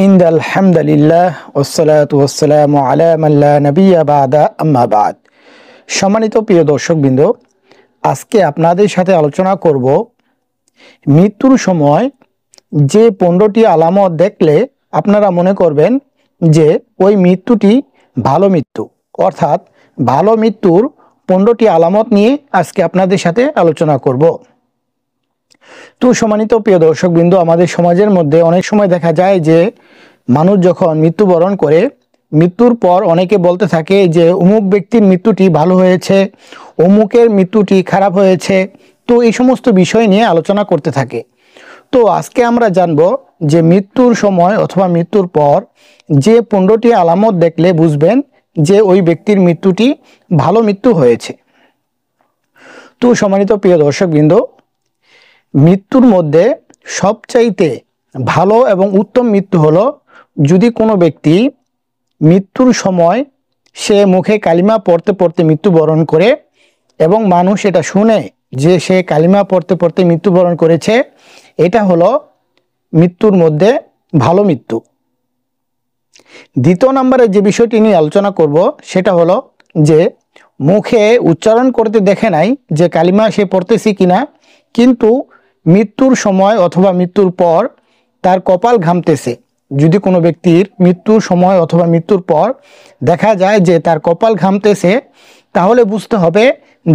ইন্দাল হামদুলিল্লাহ ওয়াসসালাতু ওয়াসসালামু আলা মান লা নাবিয়্যা বা'দা আম্মা বা'দ। সম্মানিত প্রিয় দর্শকবৃন্দ, আজকে আপনাদের সাথে আলোচনা করব মৃত্যুর সময় যে 15টি আলামত দেখলে আপনারা মনে করবেন যে ওই মৃত্যুটি ভালো মৃত্যু, অর্থাৎ ভালো মৃত্যুর 15টি আলামত নিয়ে আজকে আপনাদের সাথে আলোচনা করব। তো সম্মানিত প্রিয় দর্শকবৃন্দ, আমাদের সমাজের মধ্যে অনেক সময় দেখা যায় যে মানুষ যখন মৃত্যুবরণ করে, মৃত্যুর পর অনেকে বলতে থাকে যে অমুক ব্যক্তির মৃত্যুটি ভালো হয়েছে, অমুকের মৃত্যুটি খারাপ হয়েছে। তো এই সমস্ত বিষয় নিয়ে আলোচনা করতে থাকে। তো আজকে আমরা জানব যে মৃত্যুর সময় অথবা মৃত্যুর পর যে 15টি আলামত দেখলে বুঝবেন যে ওই ব্যক্তির মৃত্যুটি ভালো মৃত্যু হয়েছে। তো সম্মানিত প্রিয় দর্শকবৃন্দ, মৃত্যুর মধ্যে সবচাইতে ভালো এবং উত্তম মৃত্যু হলো যদি কোনো ব্যক্তি মৃত্যুর সময় সে মুখে কালিমা পড়তে পড়তে মৃত্যুবরণ করে এবং মানুষ এটা শুনে যে সে কালিমা পড়তে পড়তে মৃত্যুবরণ করেছে, এটা হলো মৃত্যুর মধ্যে ভালো মৃত্যু। দ্বিতীয় নম্বরে যে বিষয়টি নিয়ে আলোচনা করব সেটা হলো যে মুখে উচ্চারণ করতে দেখে নাই যে কালিমা সে পড়তেছি কিনা, কিন্তু মৃত্যুর সময় অথবা মৃত্যুর পর তার কপাল ঘামতেছে। যদি কোনো ব্যক্তির মৃত্যুর সময় অথবা মৃত্যুর পর দেখা যায় যে তার কপাল ঘামতেছে, তাহলে বুঝতে হবে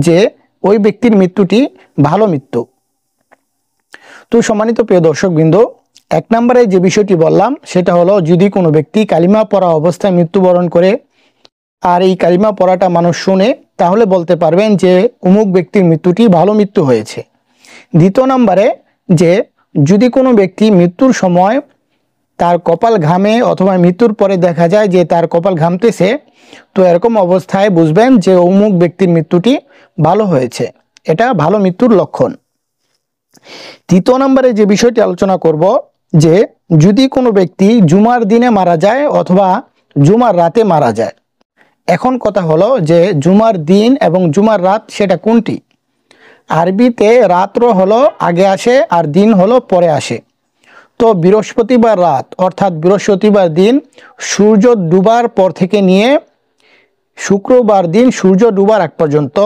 যে ওই ব্যক্তির মৃত্যুটি ভালো মৃত্যু। তো সম্মানিত প্রিয় দর্শকবৃন্দ, 1 নম্বরে যে বিষয়টি বললাম সেটা হলো যদি কোনো ব্যক্তি কালিমা পড়া অবস্থায় মৃত্যুবরণ করে আর এই কালিমা পড়াটা মানুষ শুনে, তাহলে বলতে পারবেন যে অমুক ব্যক্তির মৃত্যুটি ভালো মৃত্যু হয়েছে। দ্বিতীয় নম্বরে যে যদি কোনো ব্যক্তি মৃত্যুর সময় তার কপাল ঘামে অথবা মৃত্যুর পরে দেখা যায় যে তার কপাল ঘামতেছে, তো এরকম অবস্থায় বুঝবেন যে অমুক ব্যক্তির মৃত্যুটি ভালো হয়েছে, এটা ভালো মৃত্যুর লক্ষণ। তৃতীয় নম্বরে যে বিষয়টি আলোচনা করব যে যদি কোনো ব্যক্তি জুমার দিনে মারা যায় অথবা জুমার রাতে মারা যায়। এখন কথা হলো যে জুমার দিন এবং জুমার রাত সেটা কোনটি? আরবিতে রাত্র হলো আগে আসে আর দিন হলো পরে আসে। তো বৃহস্পতিবার রাত অর্থাৎ বৃহস্পতিবার দিন সূর্য ডুবার পর থেকে নিয়ে শুক্রবার দিন সূর্য ডুবার আগ পর্যন্ত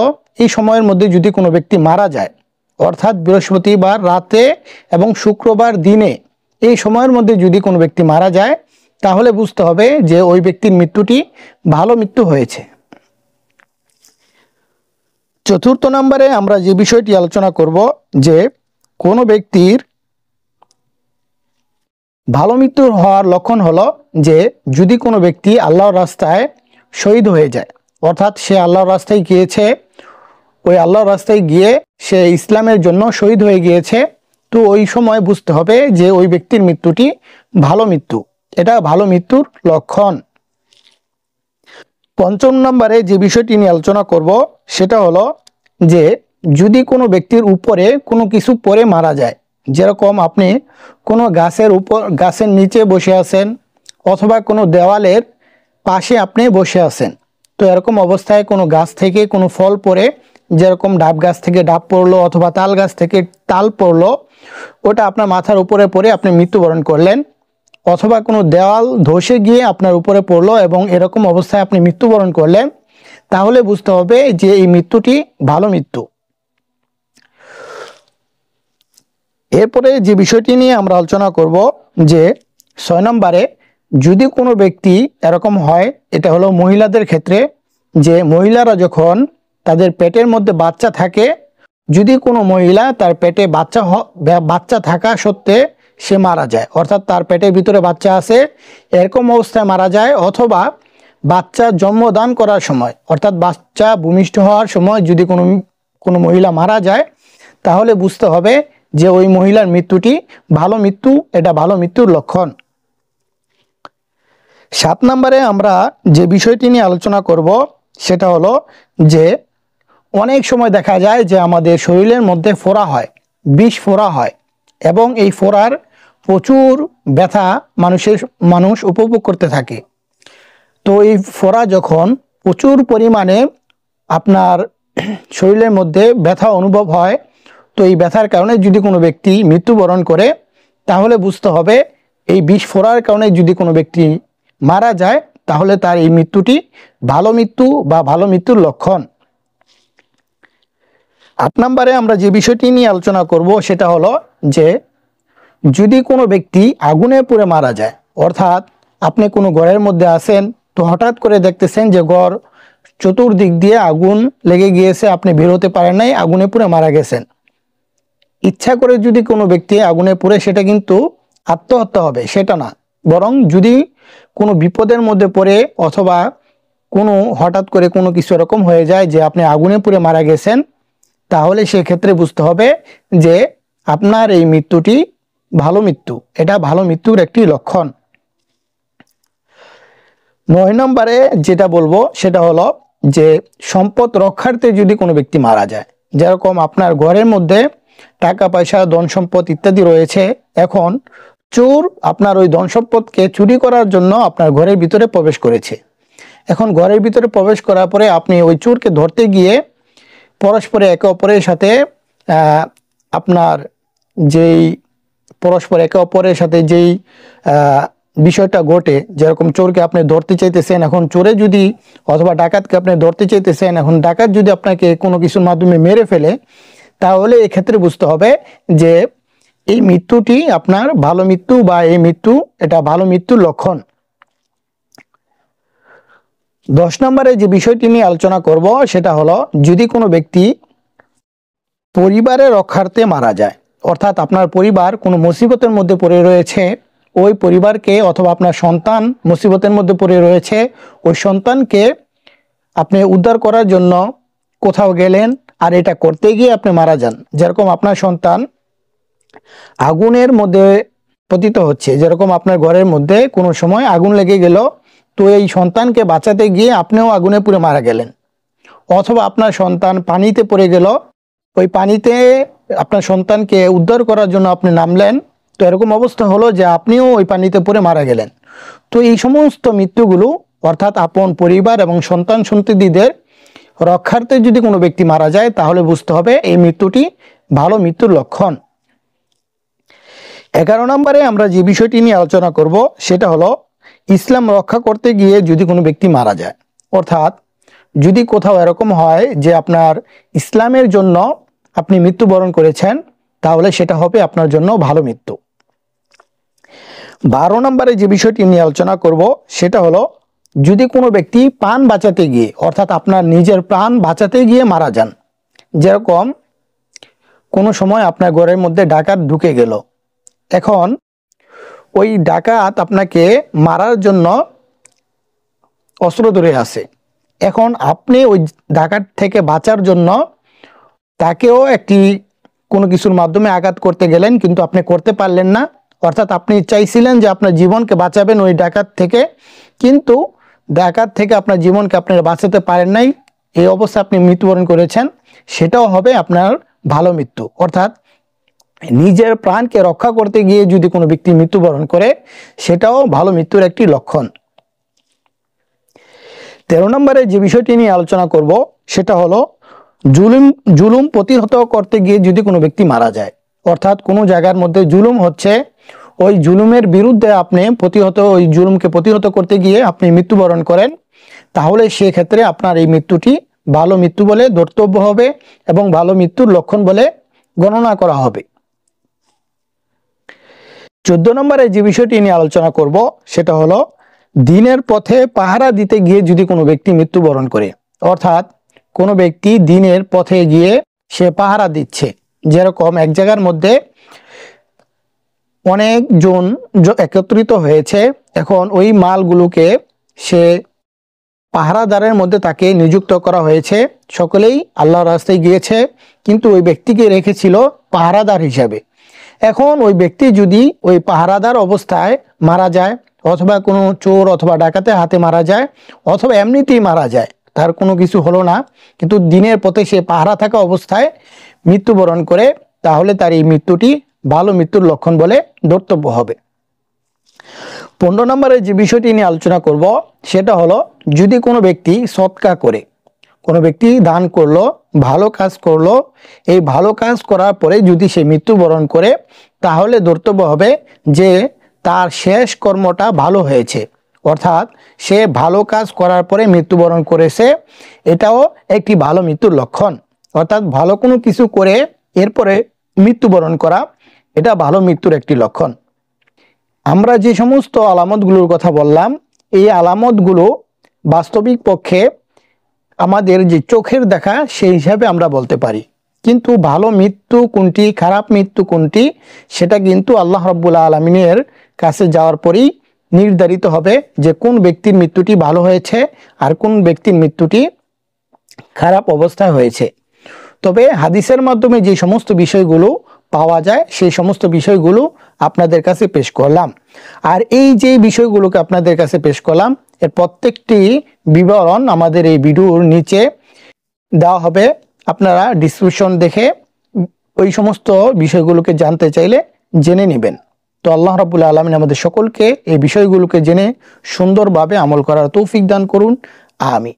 এই সময়ের মধ্যে যদি কোনো ব্যক্তি মারা যায়, অর্থাৎ বৃহস্পতিবার রাতে এবং শুক্রবার দিনে এই সময়ের মধ্যে যদি কোনো ব্যক্তি মারা যায়, তাহলে বুঝতে হবে যে ওই ব্যক্তির মৃত্যুটি ভালো মৃত্যু হয়েছে। চতুর্থ নম্বরে আমরা যে বিষয়টি আলোচনা করব যে কোনো ব্যক্তির ভালো মৃত্যু হওয়ার লক্ষণ হলো যে যদি কোনো ব্যক্তি আল্লাহর রাস্তায় শহীদ হয়ে যায়, অর্থাৎ সে আল্লাহর রাস্তায় গিয়েছে, ওই আল্লাহর রাস্তায় গিয়ে সে ইসলামের জন্য শহীদ হয়ে গিয়েছে, তো ওই সময় বুঝতে হবে যে ওই ব্যক্তির মৃত্যুটি ভালো মৃত্যু, এটা ভালো মৃত্যুর লক্ষণ। পঞ্চম নম্বরে যে বিষয়টি নিয়ে আলোচনা করব সেটা হলো যে যদি কোনো ব্যক্তির উপরে কোনো কিছু পড়ে মারা যায়, যেরকম আপনি কোনো গাছের নিচে বসে আছেন অথবা কোনো দেওয়ালের পাশে আপনি বসে আছেন, তো এরকম অবস্থায় কোনো গাছ থেকে কোনো ফল পড়ে, যেরকম ডাব গাছ থেকে ডাব পড়লো অথবা তাল গাছ থেকে তাল পড়লো, ওটা আপনার মাথার উপরে পড়ে আপনি মৃত্যুবরণ করলেন, অথবা কোনো দেওয়াল ধসে গিয়ে আপনার উপরে পড়লো এবং এরকম অবস্থায় আপনি মৃত্যুবরণ করলেন, তাহলে বুঝতে হবে যে এই মৃত্যুটি ভালো মৃত্যু। এরপরে যে বিষয়টি নিয়ে আমরা আলোচনা করব যে 6 নম্বরে যদি কোনো ব্যক্তি এরকম হয়, এটা হলো মহিলাদের ক্ষেত্রে, যে মহিলারা যখন তাদের পেটের মধ্যে বাচ্চা থাকে, যদি কোনো মহিলা তার পেটে বাচ্চা থাকা সত্ত্বে সে মারা যায়, অর্থাৎ তার পেটের ভিতরে বাচ্চা আছে এরকম অবস্থায় মারা যায়, অথবা বাচ্চা জন্মদান করার সময় অর্থাৎ বাচ্চা ভূমিষ্ঠ হওয়ার সময় যদি কোনো মহিলা মারা যায়, তাহলে বুঝতে হবে যে ওই মহিলার মৃত্যুটি ভালো মৃত্যু, এটা ভালো মৃত্যুর লক্ষণ। 7 নম্বরে আমরা যে বিষয়টি নিয়ে আলোচনা করব সেটা হলো যে অনেক সময় দেখা যায় যে আমাদের শরীরের মধ্যে ফোড়া হয়, বিষ ফোড়া হয় এবং এই ফোড়ার প্রচুর ব্যথা মানুষ উপভোগ করতে থাকে। তো এই ফোড়া যখন প্রচুর পরিমাণে আপনার শরীরের মধ্যে ব্যথা অনুভব হয়, তো এই ব্যথার কারণে যদি কোনো ব্যক্তি মৃত্যুবরণ করে, তাহলে বুঝতে হবে এই বিষ ফোড়ার কারণে যদি কোনো ব্যক্তি মারা যায় তাহলে তার এই মৃত্যুটি ভালো মৃত্যু বা ভালো মৃত্যুর লক্ষণ। 8 নম্বরে আমরা যে বিষয়টি নিয়ে আলোচনা করব সেটা হলো যে যদি কোনো ব্যক্তি আগুনে পুড়ে মারা যায়, অর্থাৎ আপনি কোনো ঘরের মধ্যে আছেন, তো হঠাৎ করে দেখতেছেন যে ঘর চতুর্দিক দিয়ে আগুন লেগে গিয়েছে, আপনি বের হতে পারেন নাই, আগুনে পুড়ে মারা গেছেন। ইচ্ছা করে যদি কোনো ব্যক্তি আগুনে পুড়ে, সেটা কিন্তু আত্মহত্যা হবে সেটা না, বরং যদি কোনো বিপদের মধ্যে পড়ে অথবা কোনো হঠাৎ করে কোনো কিছু এরকম হয়ে যায় যে আপনি আগুনে পুড়ে মারা গেছেন, তাহলে সেক্ষেত্রে বুঝতে হবে যে আপনার এই মৃত্যুটি ভালো মৃত্যু, এটা ভালো মৃত্যুর একটি লক্ষণ। 9 নম্বরে যেটা বলবো সেটা হলো যে সম্পদ রক্ষার্থে যদি কোনো ব্যক্তি মারা যায়, যেরকম আপনার ঘরের মধ্যে টাকা পয়সা ধন সম্পদ ইত্যাদি রয়েছে, এখন চোর আপনার ওই ধন সম্পদকে চুরি করার জন্য আপনার ঘরের ভিতরে প্রবেশ করেছে। এখন ঘরের ভিতরে প্রবেশ করার পরে আপনি ওই চোরকে ধরতে গিয়ে পরস্পরে একে অপরের সাথে আপনার যেই পরস্পর একে অপরের সাথে যেই বিষয়টা ঘটে, যেরকম চোরকে আপনি ধরতে চাইতেছেন, এখন চোরে যদি অথবা ডাকাতকে আপনি ধরতে চাইতেছেন, এখন ডাকাত যদি আপনাকে কোনো কিছুর মাধ্যমে মেরে ফেলে, তাহলে এক্ষেত্রে বুঝতে হবে যে এই মৃত্যুটি আপনার ভালো মৃত্যু বা এই মৃত্যু এটা ভালো মৃত্যুর লক্ষণ। 10 নম্বরে যে বিষয়টি নিয়ে আলোচনা করব সেটা হলো যদি কোনো ব্যক্তি পরিবারের রক্ষার্থে মারা যায়, অর্থাৎ আপনার পরিবার কোনো মুসিবতের মধ্যে পড়ে রয়েছে, ওই পরিবারকে অথবা আপনার সন্তান মুসিবতের মধ্যে পড়ে রয়েছে, ওই সন্তানকে আপনি উদ্ধার করার জন্য কোথাও গেলেন, আর এটা করতে গিয়ে আপনি মারা যান। যেরকম আপনার সন্তান আগুনের মধ্যে পতিত হচ্ছে, যেরকম আপনার ঘরের মধ্যে কোনো সময় আগুন লেগে গেল, তো এই সন্তানকে বাঁচাতে গিয়ে আপনিও আগুনে পুড়ে মারা গেলেন। অথবা আপনার সন্তান পানিতে পড়ে গেল, ওই পানিতে আপনার সন্তানকে উদ্ধার করার জন্য আপনি নামলেন, তো এরকম অবস্থা হলো যে আপনিও ওই পানিতে পড়ে মারা গেলেন। তো এই সমস্ত মৃত্যুগুলো অর্থাৎ আপন পরিবার এবং সন্তান সন্ততিদের রক্ষার্থে যদি কোনো ব্যক্তি মারা যায়, তাহলে বুঝতে হবে এই মৃত্যুটি ভালো মৃত্যুর লক্ষণ। 11 নম্বরে আমরা যে বিষয়টি নিয়ে আলোচনা করব সেটা হলো ইসলাম রক্ষা করতে গিয়ে যদি কোনো ব্যক্তি মারা যায়, অর্থাৎ যদি কোথাও এরকম হয় যে আপনার ইসলামের জন্য আপনি মৃত্যুবরণ করেছেন, তাহলে সেটা হবে আপনার জন্য ভালো মৃত্যু। 12 নম্বরে যে বিষয়টি নিয়ে আলোচনা করব সেটা হলো যদি কোনো ব্যক্তি প্রাণ বাঁচাতে গিয়ে, অর্থাৎ আপনার নিজের প্রাণ বাঁচাতে গিয়ে মারা যান, যেরকম কোনো সময় আপনার ঘরের মধ্যে ডাকাত ঢুকে গেল, এখন ওই ডাকাত আপনাকে মারার জন্য অস্ত্র ধরে আছে, এখন আপনি ওই ডাকাত থেকে বাঁচার জন্য তাকেও একটি কোনো কিছুর মাধ্যমে আঘাত করতে গেলেন, কিন্তু আপনি করতে পারলেন না, অর্থাৎ আপনি চাইছিলেন যে আপনার জীবনকে বাঁচাবেন ওই ডাকাত থেকে, কিন্তু ডাকাত থেকে আপনার জীবনকে আপনারা বাঁচাতে পারেন নাই, এই অবস্থায় আপনি মৃত্যুবরণ করেছেন, সেটাও হবে আপনার ভালো মৃত্যু। অর্থাৎ নিজের প্রাণকে রক্ষা করতে গিয়ে যদি কোনো ব্যক্তি মৃত্যুবরণ করে, সেটাও ভালো মৃত্যুর একটি লক্ষণ। 13 নম্বরে যে বিষয়টি নিয়ে আলোচনা করব সেটা হলো জুলুম প্রতিহত করতে গিয়ে যদি কোনো ব্যক্তি মারা যায়, অর্থাৎ কোনো জায়গার মধ্যে জুলুম হচ্ছে, ওই জুলুমের বিরুদ্ধে আপনি ওই জুলুমকে প্রতিহত করতে গিয়ে আপনি মৃত্যুবরণ করেন, তাহলে সেক্ষেত্রে আপনার এই মৃত্যুটি ভালো মৃত্যু বলে ধর্তব্য হবে এবং ভালো মৃত্যুর লক্ষণ বলে গণনা করা হবে। 14 নম্বরে যে বিষয়টি নিয়ে আলোচনা করব সেটা হলো দিনের পথে পাহারা দিতে গিয়ে যদি কোনো ব্যক্তি মৃত্যুবরণ করে, অর্থাৎ কোনো ব্যক্তি দিনের পথে গিয়ে সে পাহারা দিচ্ছে, যেরকম এক জায়গার মধ্যে অনেকজন একত্রিত হয়েছে, এখন ওই মালগুলোকে সে পাহারাদারের মধ্যে তাকে নিযুক্ত করা হয়েছে, সকলেই আল্লাহর রাস্তায় গিয়েছে, কিন্তু ওই ব্যক্তিকে রেখেছিল পাহারাদার হিসাবে। এখন ওই ব্যক্তি যদি ওই পাহারাদার অবস্থায় মারা যায়, অথবা কোনো চোর অথবা ডাকাতের হাতে মারা যায়, অথবা এমনিতেই মারা যায়, তার কোনো কিছু হলো না, কিন্তু দিনের পথে সে পাহারা থাকা অবস্থায় মৃত্যুবরণ করে, তাহলে তার এই মৃত্যুটি ভালো মৃত্যুর লক্ষণ বলে ধর্তব্য হবে। 15 নম্বরে যে বিষয়টি নিয়ে আলোচনা করব সেটা হলো যদি কোনো ব্যক্তি সৎকা করে, কোনো ব্যক্তি দান করলো, ভালো কাজ করলো, এই ভালো কাজ করার পরে যদি সে মৃত্যুবরণ করে, তাহলে ধর্তব্য হবে যে তার শেষ কর্মটা ভালো হয়েছে, অর্থাৎ সে ভালো কাজ করার পরে মৃত্যুবরণ করেছে, এটাও একটি ভালো মৃত্যুর লক্ষণ। অর্থাৎ ভালো কোনো কিছু করে এরপরে মৃত্যুবরণ করা, এটা ভালো মৃত্যুর একটি লক্ষণ। আমরা যে সমস্ত আলামতগুলোর কথা বললাম, এই আলামতগুলো বাস্তবিক পক্ষে আমাদের যে চোখের দেখা সেই হিসাবে আমরা বলতে পারি, কিন্তু ভালো মৃত্যু কোনটি, খারাপ মৃত্যু কোনটি, সেটা কিন্তু আল্লাহ রাব্বুল আলামিনের কাছে যাওয়ার পরেই নির্ধারিত হবে যে কোন ব্যক্তির মৃত্যুটি ভালো হয়েছে আর কোন ব্যক্তির মৃত্যুটি খারাপ অবস্থায় হয়েছে। তবে হাদিসের মাধ্যমে যে সমস্ত বিষয়গুলো পাওয়া যায় সেই সমস্ত বিষয়গুলো আপনাদের কাছে পেশ করলাম। আর এই যে বিষয়গুলোকে আপনাদের কাছে পেশ করলাম, এর প্রত্যেকটি বিবরণ আমাদের এই ভিডিওর নিচে দেওয়া হবে। আপনারা ডিসক্রিপশন দেখে ওই সমস্ত বিষয়গুলোকে জানতে চাইলে জেনে নেবেন। তো আল্লাহ রাব্বুল আলামিন আমাদের সকলকে এই বিষয়গুলোকে জেনে সুন্দরভাবে আমল করার তৌফিক দান করুন। আমিন।